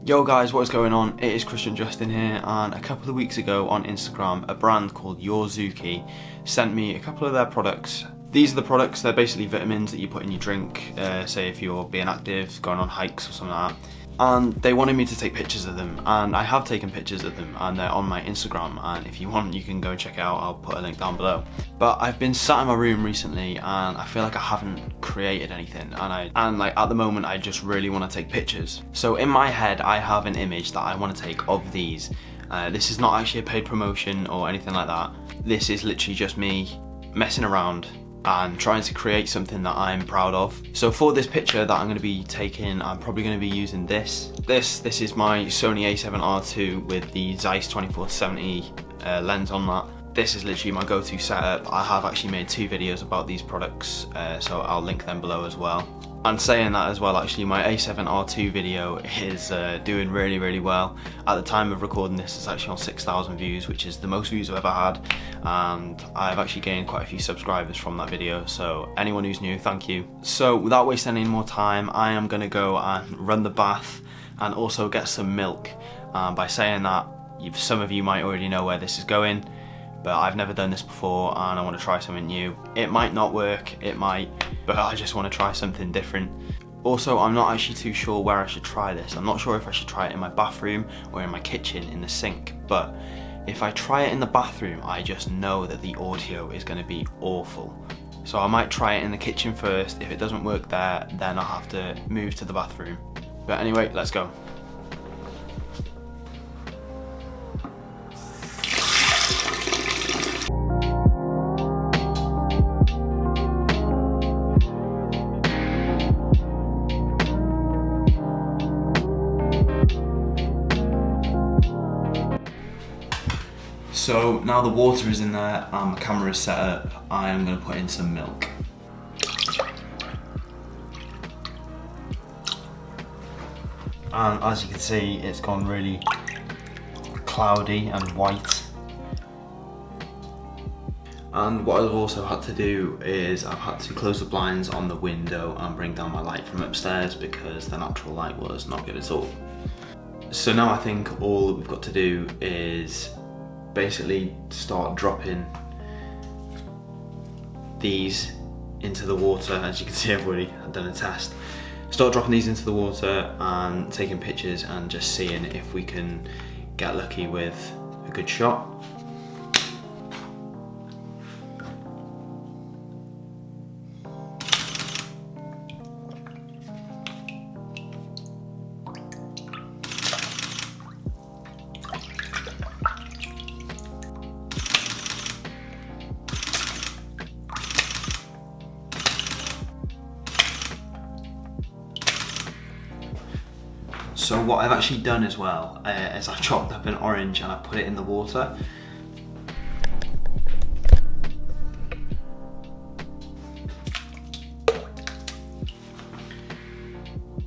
Yo guys, what is going on? It is Justinn here, and a couple of weeks ago on Instagram, a brand called Zuki sent me a couple of their products. These are the products, they're basically vitamins that you put in your drink, say if you're being active, going on hikes or something like that. And they wanted me to take pictures of them, and I have taken pictures of them, and they're on my Instagram, and if you want you can go and check it out. I'll put a link down below. But I've been sat in my room recently and I feel like I haven't created anything, and like at the moment I just really want to take pictures. So in my head I have an image that I want to take of these. This is not actually a paid promotion or anything like that. This is literally just me messing around and trying to create something that I'm proud of. So for this picture that I'm going to be taking, I'm probably going to be using this. This is my Sony a7R II with the Zeiss 24-70 lens on that. This is literally my go-to setup. I have actually made 2 videos about these products, so I'll link them below as well. And saying that as well, actually my A7R II video is doing really well. At the time of recording this, it's actually on 6,000 views, which is the most views I've ever had, and I've actually gained quite a few subscribers from that video, so anyone who's new, thank you. So without wasting any more time, I am going to go and run the bath and also get some milk. By saying that, some of you might already know where this is going, but I've never done this before and I want to try something new. It might not work, it might, but I just want to try something different. Also, I'm not actually too sure where I should try this. I'm not sure if I should try it in my bathroom or in my kitchen in the sink, but if I try it in the bathroom, I just know that the audio is going to be awful. So I might try it in the kitchen first. If it doesn't work there, then I'll have to move to the bathroom. But anyway, let's go. So now the water is in there and the camera is set up, I am going to put in some milk. And as you can see, it's gone really cloudy and white. And what I've also had to do is I've had to close the blinds on the window and bring down my light from upstairs because the natural light was not good at all. So now I think all that we've got to do is basically start dropping these into the water. As you can see, I've already done a test. Start dropping these into the water and taking pictures and just seeing if we can get lucky with a good shot. So what I've actually done as well is I've chopped up an orange and I've put it in the water.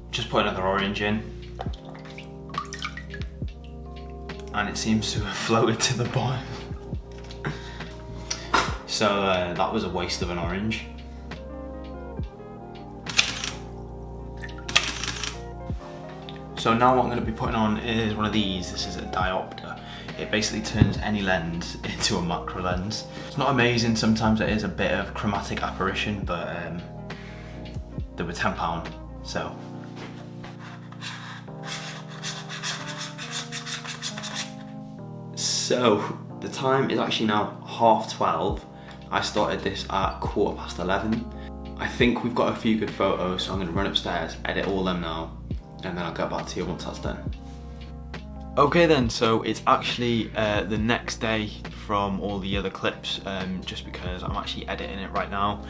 Just put another orange in. And it seems to have floated to the bottom. So that was a waste of an orange. So now what I'm going to be putting on is one of these. This is a diopter. It basically turns any lens into a macro lens. It's not amazing, sometimes it is a bit of chromatic apparition, but they were £10, so. So the time is actually now 12:30. I started this at 11:15. I think we've got a few good photos, so I'm going to run upstairs, edit all them now, and then I'll get back to you once that's done. Okay then, so it's actually the next day from all the other clips, just because I'm actually editing it right now.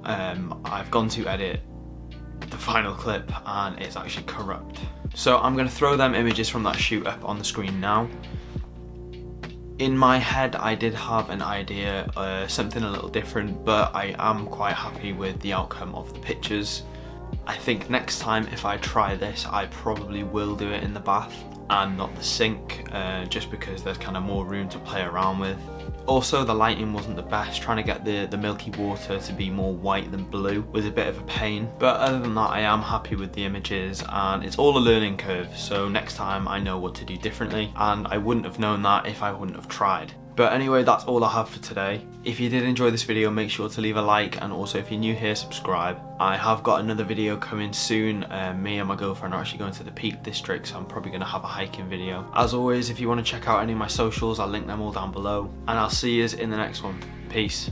I've gone to edit the final clip and it's actually corrupt. So I'm going to throw them images from that shoot up on the screen now. In my head I did have an idea, something a little different, but I am quite happy with the outcome of the pictures. I think next time if I try this, I probably will do it in the bath and not the sink, just because there's kind of more room to play around with. Also, the lighting wasn't the best. Trying to get the milky water to be more white than blue was a bit of a pain, but other than that I am happy with the images, and it's all a learning curve, so next time I know what to do differently, and I wouldn't have known that if I wouldn't have tried. But anyway, that's all I have for today. If you did enjoy this video, make sure to leave a like, and also if you're new here, subscribe. I have got another video coming soon. Me and my girlfriend are actually going to the Peak District, so I'm probably going to have a hiking video. As always, if you want to check out any of my socials, I'll link them all down below. And I'll see you in the next one. Peace.